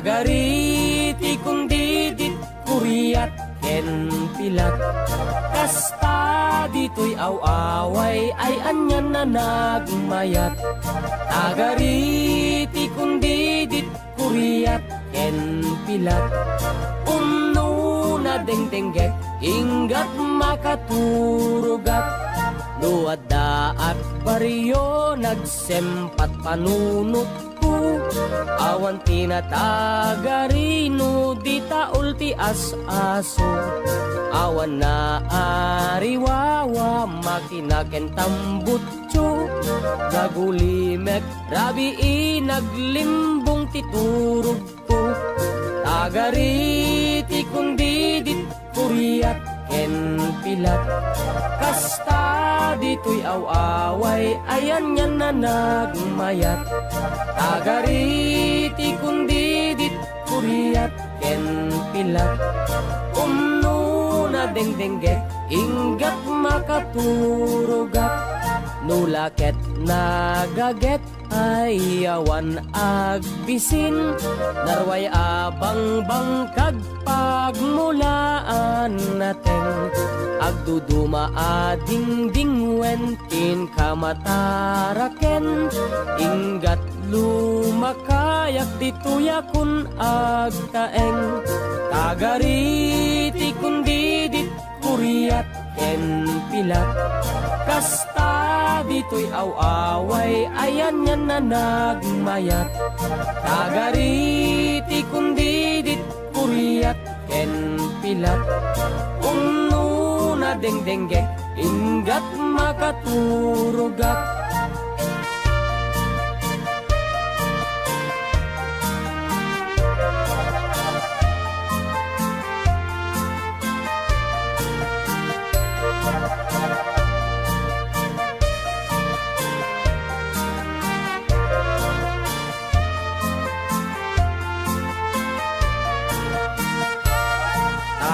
tagariti kundi dit kuriat ken pilat. Kasta dito'y awaway ay anyan na nagmayat. Tagariti kundi dit kuriat ken pilat. Umno na dengdenggek inggat makaturugat. Luad daat baryo nagsempat panunot ko. Awan tinatagarino di taul ti as-aso. Awan na ariwawa makinaken tambutso. Gagulimek rabi naglimbong titurog ko. Tagariti kundi dit kuriat ken pilat. Kasta dito'y awaway ayan yan na nagmayat. Tagariti kundi dit kuriat ken pilat. Umno na dengdenggek inggat makaturugat. Nulaket nagaget ay awan agbisin. Narway abang bangkag pagmulaan natin. Agduduma ading wentin kamataraken. Inggat lumakayak dituya kun agtaeng. Tagariti kundi dit kuriat ken pilat. Kasta dito'y awaway ayan yan na nagmayat. Tagariti kundi dit kuriat ken pilat. Umno na dengdenggek inggat makaturugat.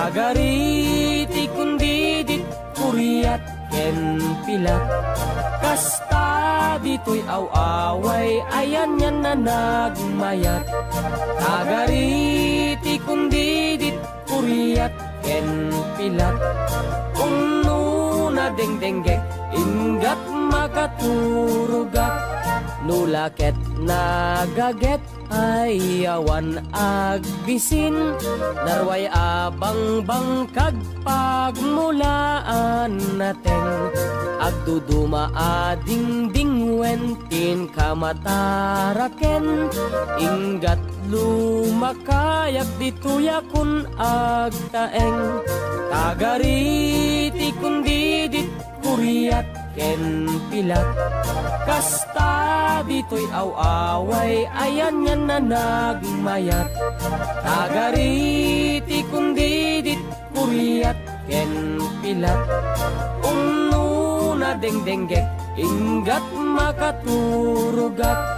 Tagariti kundi dit kuriat ken pilat. Kasta dito'y awaway ayan yan na nagmayat. Tagariti kundi dit kuriat ken pilat. Umno na dengdenggek inggat makaturugat. Nulaket nagaget ay awan agbisin. Narway abang bangkag pagmulaan natin. Agduduma ading wentin kamataraken. Inggat lumakayak dituya kun agtaeng. Tagariti kundi dit kuriat ken pilat. Kasta dito'y awaway ayan yan na nagmayat. Tagariti kundi dit kuriat ken pilat. Umno na dengdenggek inggat makaturugat.